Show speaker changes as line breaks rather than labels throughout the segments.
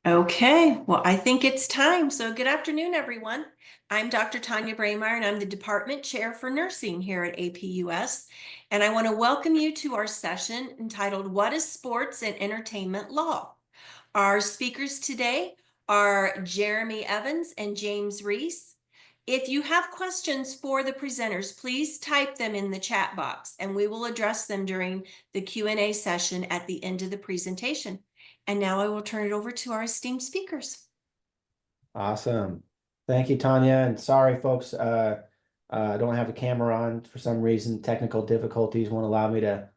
Okay, well, I think it's time. So, good afternoon, everyone. I'm Dr. Tanya Braemeier, and I'm the Department Chair for Nursing here at APUS. And I want to welcome you to our session entitled What is Sports and Entertainment Law? Our speakers today are Jeremy Evans and James Reese. If you have questions for the presenters, please type them in the chat box, and we will address them during the Q&A session at the end of the presentation. And now I will turn it over to our esteemed speakers.
Awesome. Thank you, Tanya. And sorry, folks, I don't have the camera on for some reason. Technical difficulties won't allow me to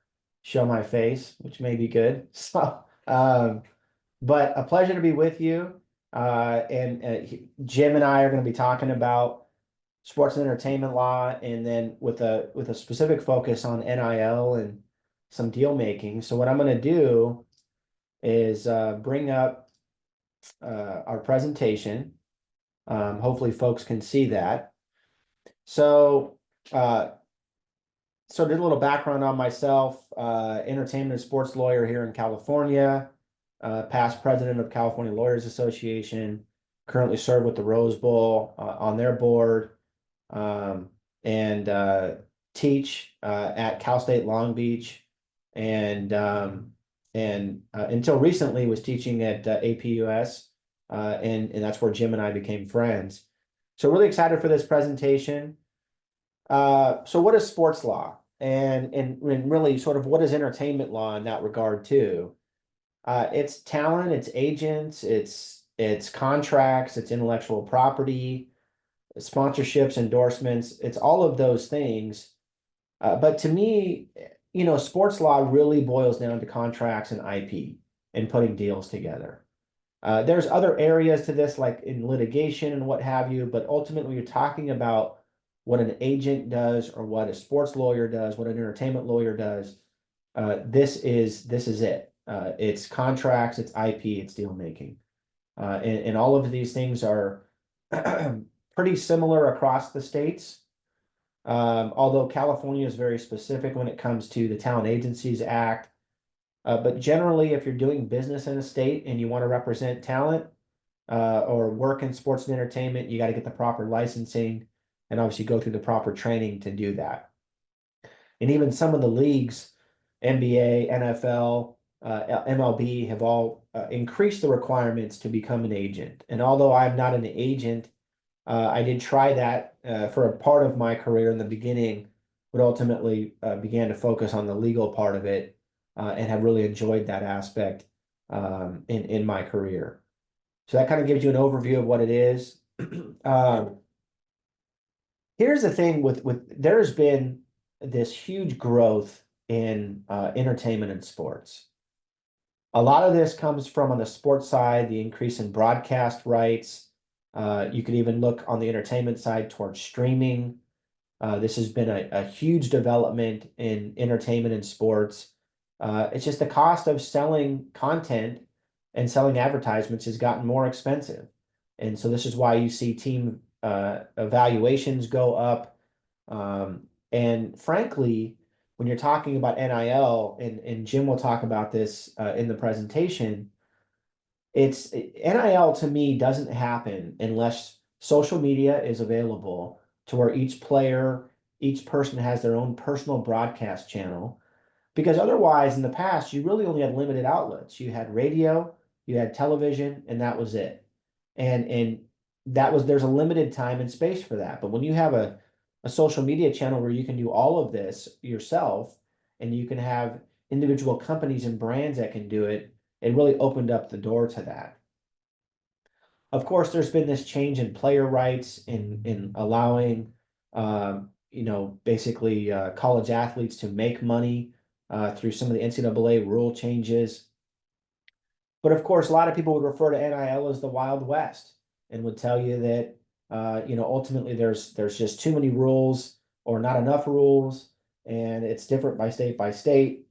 show my face, which may be good. But a pleasure to be with you. Jim and I are going to be talking about sports and entertainment law, and then with a specific focus on NIL and some deal making. So what I'm going to do is bring up our presentation. Hopefully folks can see that. So, uh, so did a little background on myself, entertainment and sports lawyer here in California, past president of California Lawyers Association, currently serve with the Rose Bowl on their board, um, and teach at Cal State Long Beach, and until recently was teaching at APUS, and that's where Jim and I became friends. So really excited for this presentation. So what is sports law? And really sort of what is entertainment law in that regard too? It's talent, it's agents, it's contracts, it's intellectual property, sponsorships, endorsements, it's all of those things. But to me, sports law really boils down to contracts and IP and putting deals together. There's other areas to this, like in litigation and what have you, but ultimately you're talking about what an agent does or what a sports lawyer does, what an entertainment lawyer does. This is it. It's contracts, it's IP, it's deal making. And all of these things are pretty similar across the states. Although California is very specific when it comes to the Talent Agencies Act. But generally, if you're doing business in a state and you want to represent talent or work in sports and entertainment, you got to get the proper licensing and obviously go through the proper training to do that. And even some of the leagues, NBA, NFL, MLB, have all increased the requirements to become an agent. And although I'm not an agent, I did try that for a part of my career in the beginning, but ultimately began to focus on the legal part of it and have really enjoyed that aspect in my career. So that kind of gives you an overview of what it is. Um, Here's the thing with there's been this huge growth in entertainment and sports. A lot of this comes from on the sports side, the increase in broadcast rights. You could even look on the entertainment side towards streaming. This has been a huge development in entertainment and sports. It's just the cost of selling content and selling advertisements has gotten more expensive. And so this is why you see team evaluations go up. And frankly, when you're talking about NIL, and Jim will talk about this in the presentation, it's NIL to me doesn't happen unless social media is available to where each player, each person has their own personal broadcast channel. Because otherwise, in the past, you really only had limited outlets. You had radio, you had television, and that was it. And that was there's a limited time and space for that. But when you have a social media channel where you can do all of this yourself and you can have individual companies and brands that can do it, it really opened up the door to that. Of course, there's been this change in player rights in allowing, basically college athletes to make money through some of the NCAA rule changes. But of course, a lot of people would refer to NIL as the Wild West and would tell you that, ultimately there's just too many rules or not enough rules, and it's different by state by state.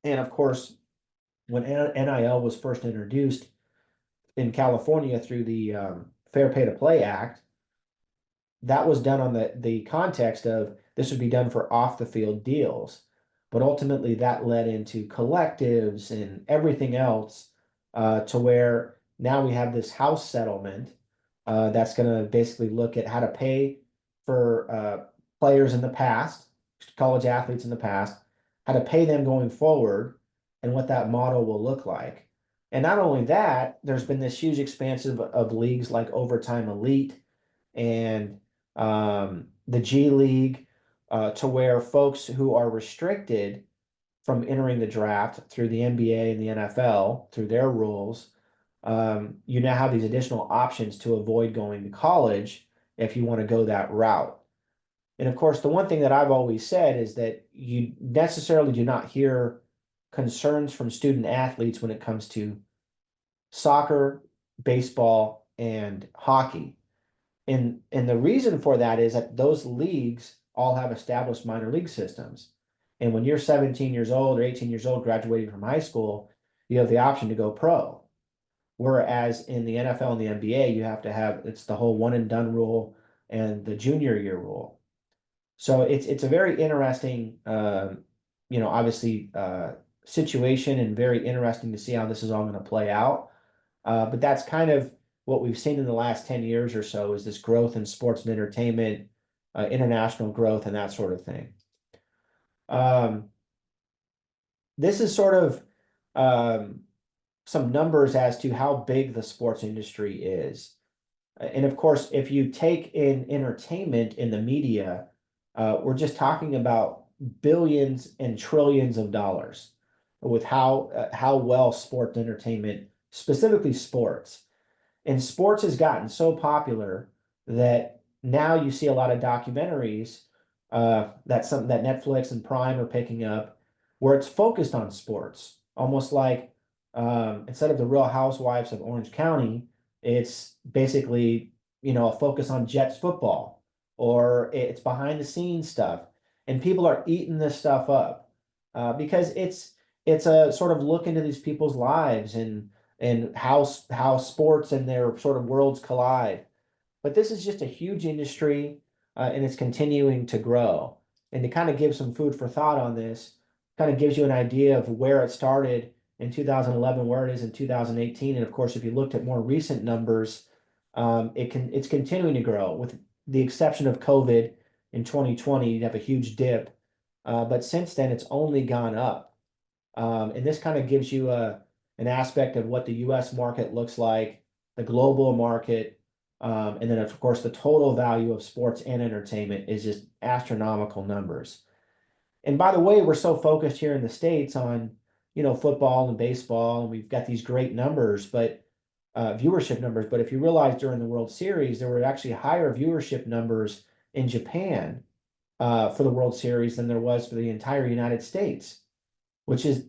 And of course, when NIL was first introduced in California through the Fair Pay to Play Act, that was done on the context of this would be done for off the field deals. But ultimately, that led into collectives and everything else to where now we have this House settlement that's going to basically look at how to pay for players in the past, college athletes in the past, how to pay them going forward, and what that model will look like. And not only that, there's been this huge expansion of leagues like Overtime Elite and the G League, to where folks who are restricted from entering the draft through the NBA and the NFL through their rules, you now have these additional options to avoid going to college if you want to go that route. And of course, the one thing that I've always said is that you necessarily do not hear concerns from student athletes when it comes to soccer, baseball, and hockey. And the reason for that is that those leagues all have established minor league systems. And when you're 17 years old or 18 years old graduating from high school, you have the option to go pro. Whereas in the NFL and the NBA, you have to have it's the whole one and done rule and the junior year rule. So it's a very interesting, obviously situation, and very interesting to see how this is all going to play out. But that's kind of what we've seen in the last 10 years or so, is this growth in sports and entertainment, international growth, and that sort of thing. This is sort of some numbers as to how big the sports industry is. And of course, if you take in entertainment in the media, we're just talking about billions and trillions of dollars with how well sport entertainment, specifically sports, and sports has gotten so popular that now you see a lot of documentaries that Netflix and Prime are picking up, where it's focused on sports, almost like instead of the Real Housewives of Orange County, it's basically a focus on Jets football, or it's behind the scenes stuff, and people are eating this stuff up because it's a sort of look into these people's lives and how sports and their sort of worlds collide. But this is just a huge industry, and it's continuing to grow. And to kind of give some food for thought on this, kind of gives you an idea of where it started in 2011, where it is in 2018. And of course, if you looked at more recent numbers, it's continuing to grow, with the exception of COVID in 2020. You'd have a huge dip, but since then it's only gone up. And this kind of gives you an aspect of what the U.S. market looks like, the global market, and then of course the total value of sports and entertainment is just astronomical numbers. And by the way, we're so focused here in the States on, football and baseball, and we've got these great numbers, but viewership numbers. But if you realize during the World Series, there were actually higher viewership numbers in Japan for the World Series than there was for the entire United States, which is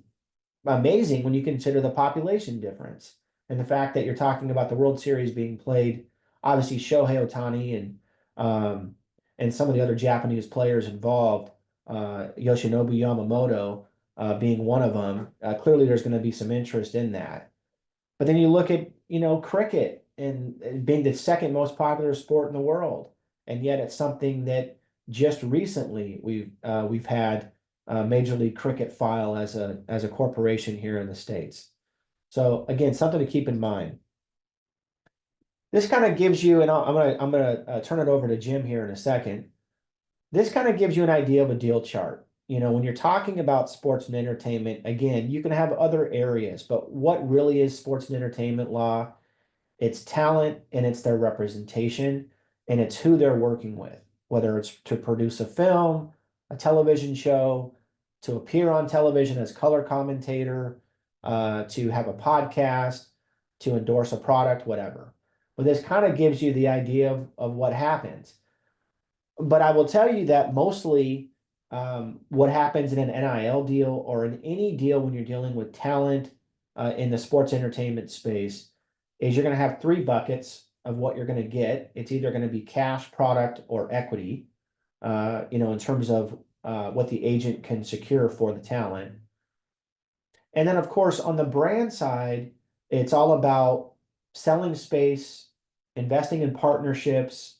amazing when you consider the population difference and the fact that you're talking about the World Series being played, obviously Shohei Ohtani and some of the other Japanese players involved, Yoshinobu Yamamoto being one of them. Clearly, there's going to be some interest in that. But then you look at cricket and being the second most popular sport in the world, and yet it's something that just recently we've had Major League Cricket file as a corporation here in the States. So again, something to keep in mind. This kind of gives you, and I'm gonna turn it over to Jim here in a second. This kind of gives you an idea of a deal chart. When you're talking about sports and entertainment, again, you can have other areas, but what really is sports and entertainment law? It's talent, and it's their representation, and it's who they're working with, whether it's to produce a film, a television show, to appear on television as color commentator, to have a podcast, to endorse a product, whatever. But this kind of gives you the idea of what happens. But I will tell you that mostly what happens in an NIL deal or in any deal when you're dealing with talent in the sports entertainment space is you're going to have three buckets of what you're going to get. It's either going to be cash, product, or equity, in terms of what the agent can secure for the talent. And then, of course, on the brand side, it's all about selling space, investing in partnerships,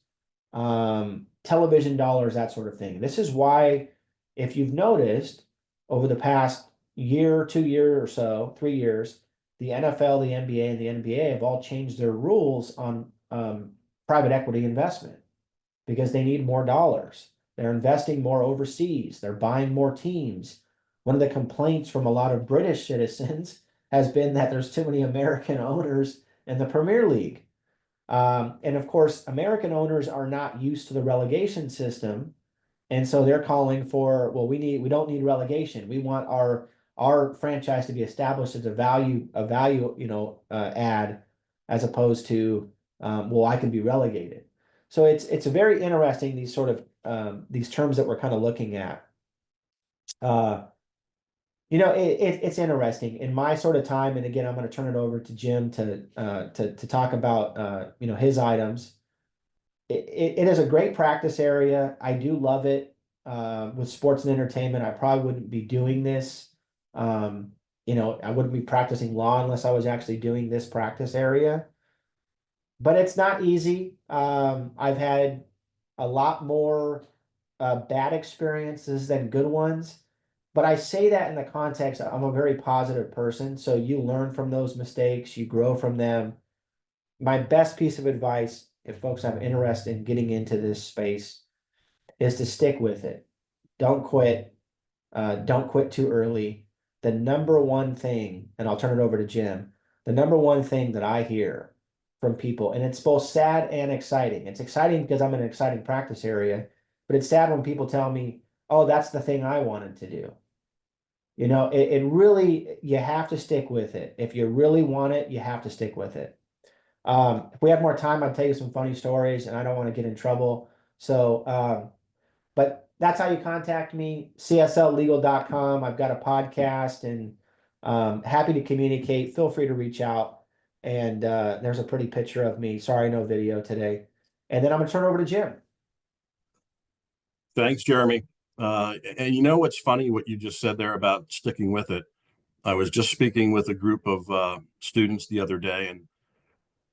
television dollars, that sort of thing. This is why, if you've noticed over the past year, 2 years or so, 3 years, the NFL, the NBA, and the NBA have all changed their rules on private equity investment because they need more dollars. They're investing more overseas. They're buying more teams. One of the complaints from a lot of British citizens has been that there's too many American owners in the Premier League. And of course, American owners are not used to the relegation system. And so they're calling for, well, we don't need relegation. We want our franchise to be established as a value, add, as opposed to, well, I can be relegated. So it's a very interesting, these sort of these terms that we're kind of looking at. It's interesting in my sort of time, and again, I'm going to turn it over to Jim to talk about his items. It is a great practice area. I do love it. With sports and entertainment, I probably wouldn't be doing this. I wouldn't be practicing law unless I was actually doing this practice area. But it's not easy. I've had a lot more bad experiences than good ones. But I say that in the context, I'm a very positive person. So you learn from those mistakes, you grow from them. My best piece of advice, if folks have interest in getting into this space, is to stick with it. Don't quit. Don't quit too early. The number one thing, and I'll turn it over to Jim, the number one thing that I hear from people, and it's both sad and exciting. It's exciting because I'm in an exciting practice area, but it's sad when people tell me, oh, that's the thing I wanted to do. It really, you have to stick with it. If you really want it, you have to stick with it. If we have more time, I'll tell you some funny stories, and I don't want to get in trouble. So, but that's how you contact me, csllegal.com. I've got a podcast and happy to communicate. Feel free to reach out. And there's a pretty picture of me. Sorry, no video today. And then I'm going to turn it over to Jim.
Thanks, Jeremy. And you know what's funny, what you just said there about sticking with it. I was just speaking with a group of students the other day, and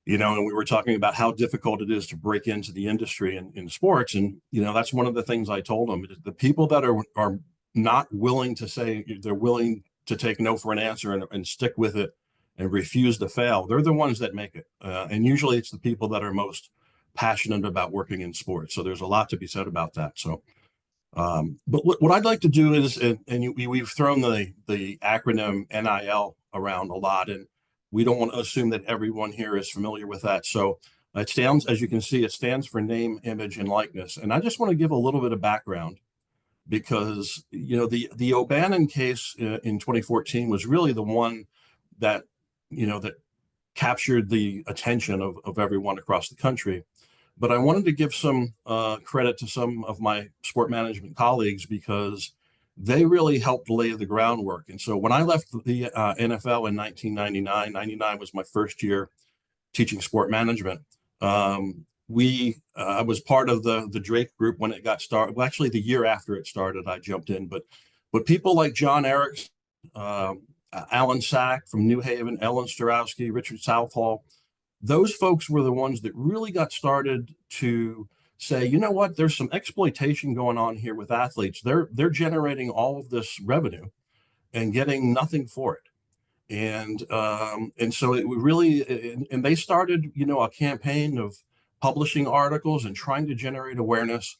and we were talking about how difficult it is to break into the industry in sports. And, that's one of the things I told them. The people that are not willing to say they're willing to take no for an answer and stick with it and refuse to fail, they're the ones that make it. And usually it's the people that are most passionate about working in sports. So there's a lot to be said about that. So, but what I'd like to do is, we've thrown the acronym NIL around a lot, and we don't want to assume that everyone here is familiar with that. So it stands, as you can see, it stands for name, image, and likeness. And I just want to give a little bit of background because, the O'Bannon case in 2014 was really the one that, that captured the attention of everyone across the country. But I wanted to give some credit to some of my sport management colleagues because they really helped lay the groundwork. And so when I left the NFL in 1999, 99 was my first year teaching sport management. I was part of the Drake group when it got started. Well, actually, the year after it started, I jumped in. But people like John Erickson, Alan Sack from New Haven, Ellen Starowski, Richard Southall, those folks were the ones that really got started to say, you know what, there's some exploitation going on here with athletes. They're generating all of this revenue and getting nothing for it. And so it really, and they started, a campaign of publishing articles and trying to generate awareness.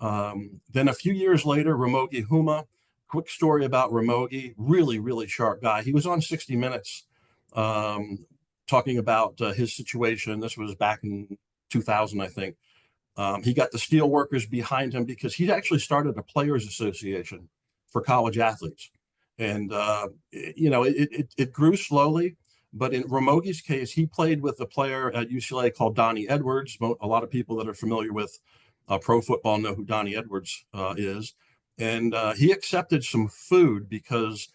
Then a few years later, Ramogi Huma, quick story about Ramogi, really, really sharp guy. He was on 60 Minutes talking about his situation. This was back in 2000, I think. He got the steel workers behind him because he actually started a players association for college athletes. And, it grew slowly. But in Ramogi's case, he played with a player at UCLA called Donnie Edwards. A lot of people that are familiar with pro football know who Donnie Edwards is. And he accepted some food because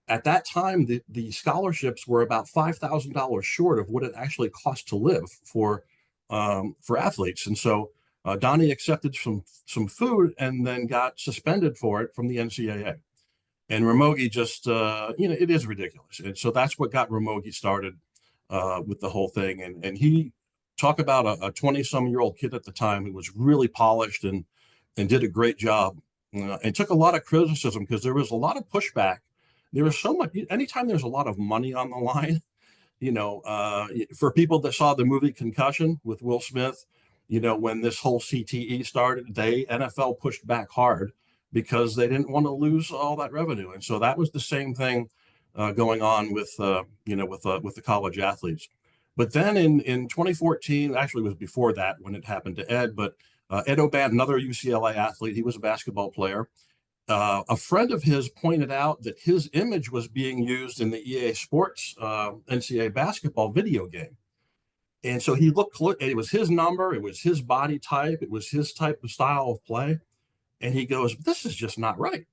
at that time, the scholarships were about $5,000 short of what it actually cost to live for athletes. And so Donnie accepted some food and then got suspended for it from the NCAA. And Ramogi just, it is ridiculous. And so that's what got Ramogi started with the whole thing. And he talk about a 20-some-year-old kid at the time who was really polished and did a great job and took a lot of criticism because there was a lot of pushback there is so much, anytime there's a lot of money on the line, for people that saw the movie Concussion with Will Smith, when this whole CTE started, NFL pushed back hard because they didn't want to lose all that revenue. And so that was the same thing going on with the college athletes. But then in 2014, actually it was before that when it happened to Ed, but Ed O'Bannon, another UCLA athlete, he was a basketball player. A friend of his pointed out that his image was being used in the EA Sports NCAA basketball video game. And so he looked, it was his number, it was his body type, it was his type of style of play. And he goes, this is just not right.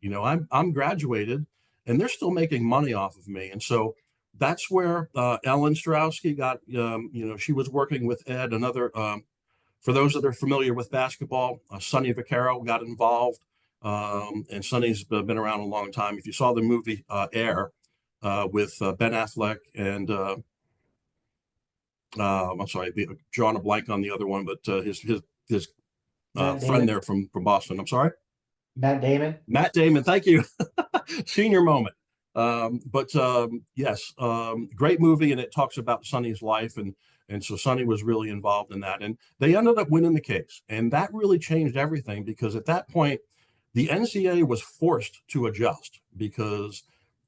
I'm graduated and they're still making money off of me. And so that's where Ellen Strowski got, she was working with Ed, another, for those that are familiar with basketball, Sonny Vaccaro got involved. And Sonny's been around a long time. If you saw the movie Air with Ben Affleck and I'm sorry, drawing a blank on the other one, but his friend there from Boston. I'm sorry,
Matt Damon.
Matt Damon, thank you. Senior moment. Yes, great movie, and it talks about Sonny's life, and so Sonny was really involved in that, and they ended up winning the case, and that really changed everything because at that point, the NCAA was forced to adjust because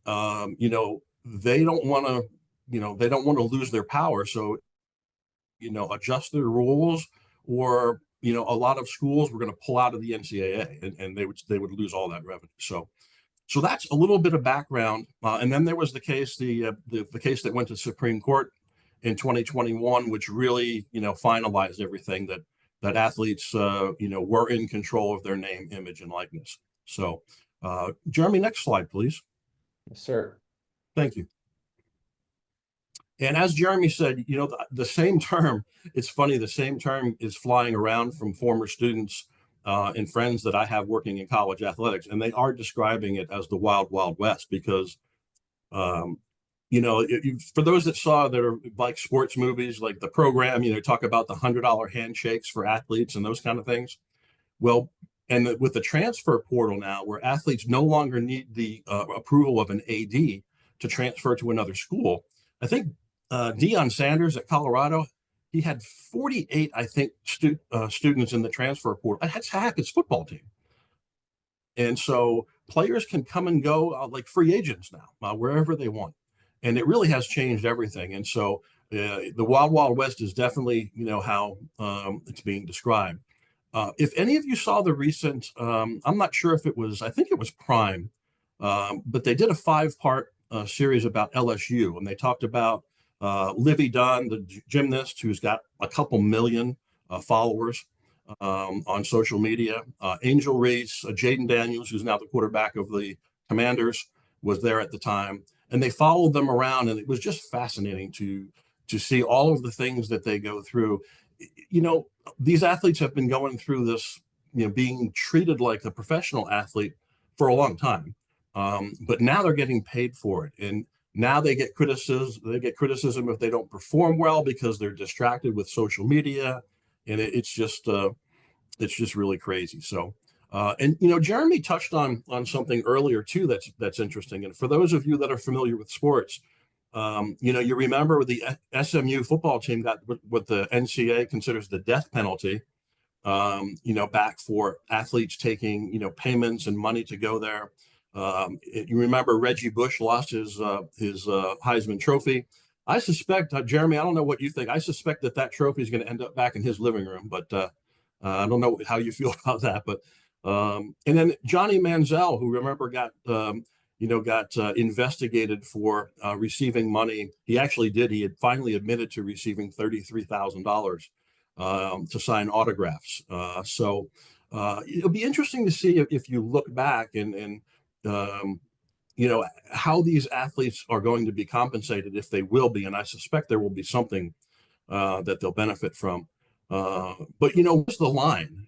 they don't want to lose their power, so adjust their rules, or a lot of schools were going to pull out of the NCAA, and they would lose all that revenue. So that's a little bit of background, and then there was the case, the case that went to Supreme Court in 2021, which really finalized everything that athletes were in control of their name, image, and likeness. So, Jeremy, next slide, please.
Yes, sir.
Thank you. And as Jeremy said, the same term, it's funny, the same term is flying around from former students and friends that I have working in college athletics, and they are describing it as the wild, wild west because, for those that saw that are like sports movies, like The Program, talk about the $100 handshakes for athletes and those kind of things. Well, and with the transfer portal now, where athletes no longer need the approval of an AD to transfer to another school, I think Deion Sanders at Colorado, he had 48, I think, students in the transfer portal. That's half his football team. And so players can come and go like free agents now, wherever they want. And it really has changed everything. And so the Wild Wild West is definitely, how it's being described. If any of you saw the recent, I'm not sure if it was, I think it was Prime, but they did a 5-part series about LSU, and they talked about Livy Dunn, the gymnast who's got a couple million followers on social media. Angel Reese, Jaden Daniels, who's now the quarterback of the Commanders, was there at the time. And they followed them around, and it was just fascinating to see all of the things that they go through. These athletes have been going through this, being treated like a professional athlete for a long time. But now they're getting paid for it. And now they get criticism. They get criticism if they don't perform well because they're distracted with social media, and it's just really crazy. So, and Jeremy touched on something earlier too that's interesting. And for those of you that are familiar with sports, you remember the SMU football team got what the NCAA considers the death penalty. Back for athletes taking payments and money to go there. You remember Reggie Bush lost his Heisman Trophy. I suspect, Jeremy, I don't know what you think. I suspect that trophy is going to end up back in his living room, but I don't know how you feel about that. But and then Johnny Manziel, who remember got investigated for receiving money. He actually did. He had finally admitted to receiving $33,000 to sign autographs. So it'll be interesting to see if you look back and how these athletes are going to be compensated, if they will be. And I suspect there will be something that they'll benefit from. But what's the line?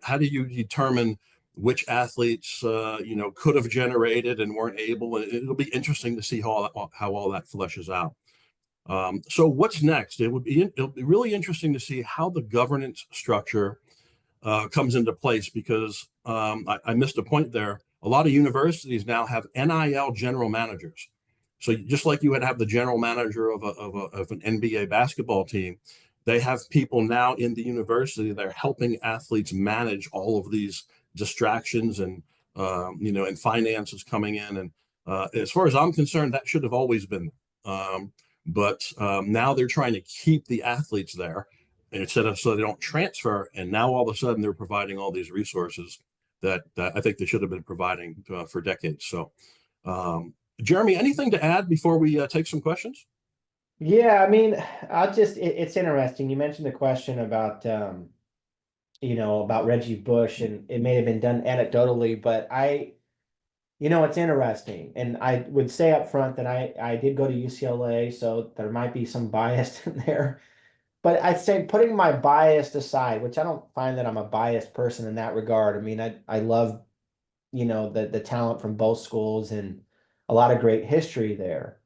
How do you determine which athletes could have generated and weren't able? And it'll be interesting to see how all that fleshes out. So what's next? It'll be really interesting to see how the governance structure comes into place, because I missed a point there. a lot of universities now have NIL general managers. So just like you would have the general manager of an NBA basketball team, they have people now in the university that are helping athletes manage all of these distractions and and finances coming in. And as far as I'm concerned, that should have always been. But now they're trying to keep the athletes there instead of so they don't transfer. And now all of a sudden they're providing all these resources that I think they should have been providing for decades. So, Jeremy, anything to add before we take some questions?
Yeah, I mean, it's interesting. You mentioned the question about, about Reggie Bush, and it may have been done anecdotally, but it's interesting. And I would say up front that I did go to UCLA, so there might be some bias in there. But I'd say putting my bias aside, which I don't find that I'm a biased person in that regard. I mean, I love, the talent from both schools and a lot of great history there.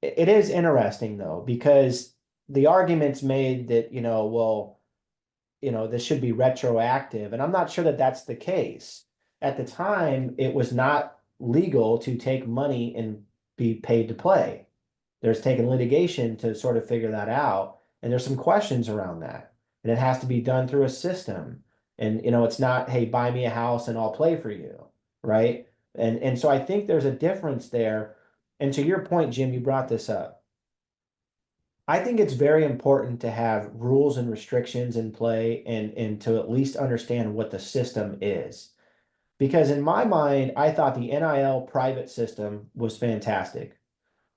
It is interesting though, because the argument's made that, well, this should be retroactive. And I'm not sure that that's the case. At the time, it was not legal to take money and be paid to play. There's taken litigation to sort of figure that out. And there's some questions around that. And it has to be done through a system. And, it's not, hey, buy me a house and I'll play for you. Right. And so I think there's a difference there. And to your point, Jim, you brought this up. I think it's very important to have rules and restrictions in play and to at least understand what the system is. Because in my mind, I thought the NIL private system was fantastic.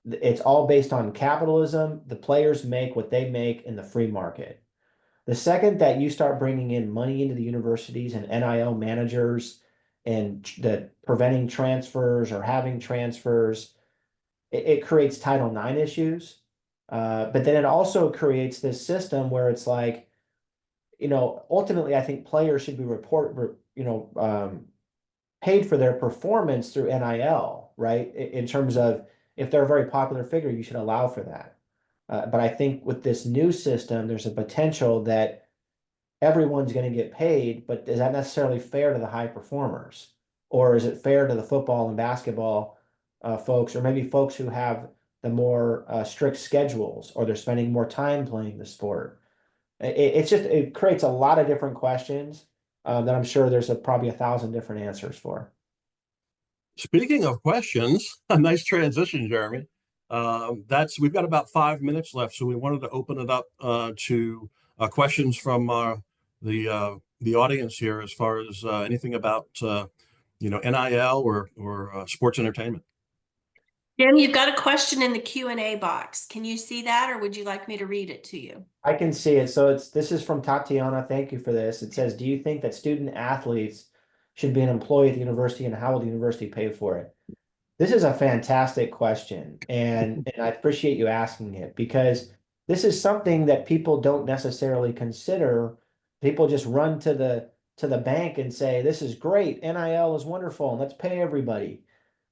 It's all based on capitalism. The players make what they make in the free market. The second that you start bringing in money into the universities and NIL managers and the preventing transfers or having transfers, it creates Title IX issues. But then it also creates this system where it's like, ultimately, I think players should be paid for their performance through NIL, right? In terms of if they're a very popular figure, you should allow for that. But I think with this new system, there's a potential that everyone's going to get paid, but is that necessarily fair to the high performers? Or is it fair to the football and basketball folks, or maybe folks who have the more strict schedules, or they're spending more time playing the sport? It creates a lot of different questions that I'm sure there's probably 1,000 different answers for.
Speaking of questions, a nice transition, Jeremy. We've got about 5 minutes left, so we wanted to open it up to questions from the audience here, as far as anything about NIL or sports entertainment.
Jim, you've got a question in the Q&A box. Can you see that, or would you like me to read it to you?
I can see it. So this is from Tatiana. Thank you for this. It says, do you think that student athletes should be an employee at the university, and how will the university pay for it? This is a fantastic question, and I appreciate you asking it, because this is something that people don't necessarily consider. People just run to the bank and say, this is great, NIL is wonderful, and let's pay everybody.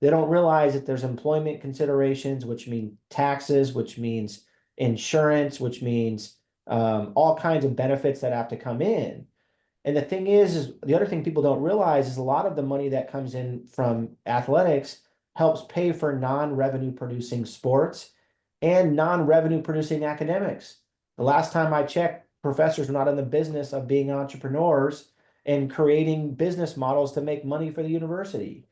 They don't realize that there's employment considerations, which mean taxes, which means insurance, which means all kinds of benefits that have to come in. And the thing is the other thing people don't realize is a lot of the money that comes in from athletics helps pay for non-revenue producing sports and non-revenue producing academics. The last time I checked, professors were not in the business of being entrepreneurs and creating business models to make money for the university.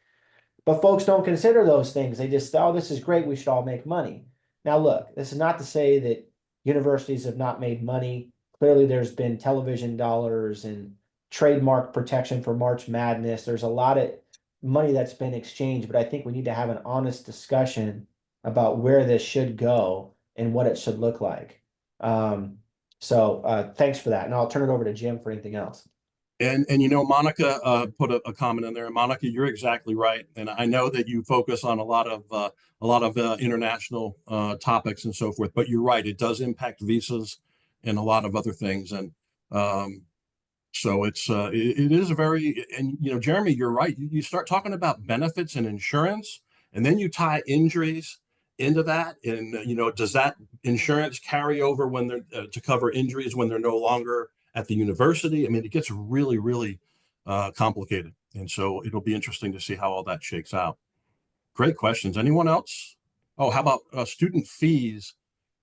But folks don't consider those things. They just, oh, this is great, we should all make money. Now, look, this is not to say that universities have not made money. Clearly, there's been television dollars and trademark protection for March Madness. There's a lot of money that's been exchanged, but I think we need to have an honest discussion about where this should go and what it should look like. So thanks for that. And I'll turn it over to Jim for anything else.
And Monica put a comment in there. Monica, you're exactly right, and I know that you focus on a lot of international topics and so forth. But you're right; it does impact visas and a lot of other things, and so it is a very, and Jeremy, you're right. You start talking about benefits and insurance, and then you tie injuries into that, and does that insurance carry over when they're to cover injuries when they're no longer at the university? I mean, it gets really, really complicated. And so it'll be interesting to see how all that shakes out. Great questions. Anyone else? Oh, how about student fees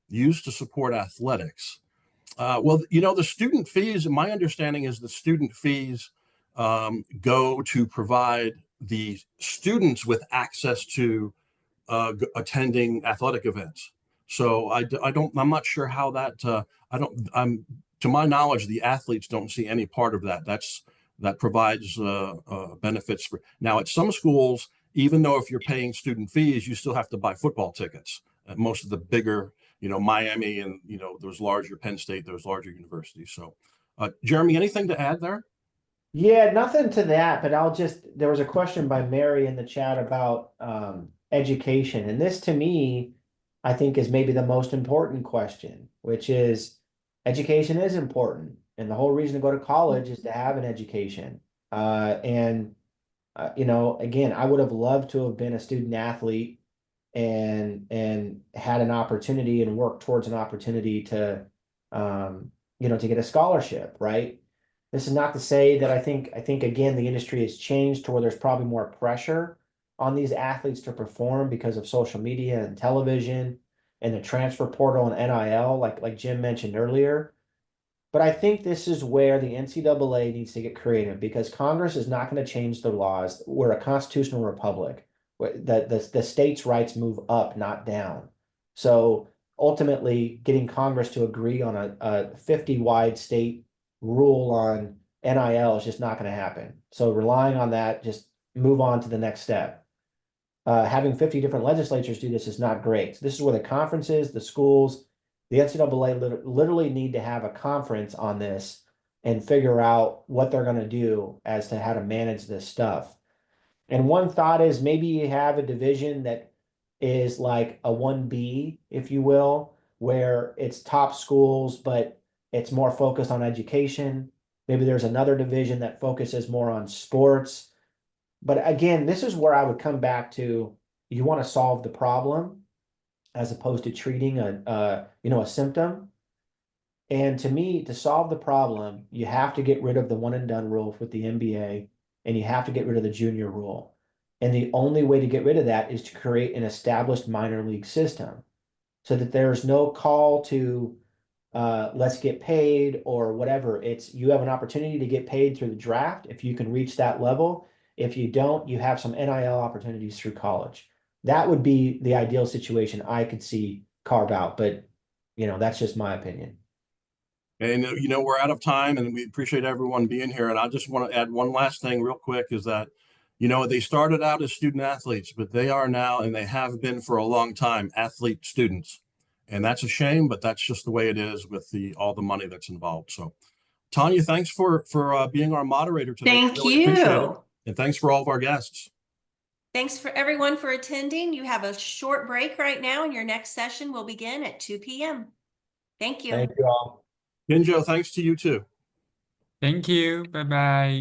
used to support athletics? Well, the student fees, my understanding is the student fees go to provide the students with access to attending athletic events. So I'm not sure how that, to my knowledge, the athletes don't see any part of that. That provides benefits for. Now, at some schools, even though if you're paying student fees, you still have to buy football tickets. At most of the bigger, Miami and, those larger Penn State, those larger universities. So, Jeremy, anything to add there?
Yeah, nothing to that, but there was a question by Mary in the chat about education. And this to me, I think is maybe the most important question, which is education is important. And the whole reason to go to college is to have an education. Again, I would have loved to have been a student athlete and had an opportunity and worked towards an opportunity to to get a scholarship, right? This is not to say that I think again the industry has changed to where there's probably more pressure on these athletes to perform because of social media and television and the transfer portal and NIL, like Jim mentioned earlier. But I think this is where the NCAA needs to get creative because Congress is not going to change the laws. We're a constitutional republic. The states' rights move up, not down. So ultimately, getting Congress to agree on a 50-wide state rule on NIL is just not going to happen. So relying on that, just move on to the next step. Having 50 different legislatures do this is not great. So this is where the conferences, the schools, the NCAA literally need to have a conference on this and figure out what they're going to do as to how to manage this stuff. And one thought is maybe you have a division that is like a 1B, if you will, where it's top schools, but it's more focused on education. Maybe there's another division that focuses more on sports. But again, this is where I would come back to, you want to solve the problem as opposed to treating a symptom. And to me, to solve the problem, you have to get rid of the one and done rule with the NBA, and you have to get rid of the junior rule. And the only way to get rid of that is to create an established minor league system so that there's no call to let's get paid or whatever. It's you have an opportunity to get paid through the draft if you can reach that level. If you don't, you have some NIL opportunities through college. That would be the ideal situation I could see carve out, but that's just my opinion.
And we're out of time, and we appreciate everyone being here. And I just want to add one last thing real quick is that, they started out as student athletes, but they are now, and they have been for a long time, athlete students. And that's a shame, but that's just the way it is with all the money that's involved. So, Tanya, thanks for being our moderator today.
Thank
Really appreciate it.
you.
And thanks for all of our guests.
Thanks for everyone for attending. You have a short break right now, and your next session will begin at 2 p.m. Thank you.
Thank you all.
Kinjo, thanks to you too.
Thank you. Bye-bye.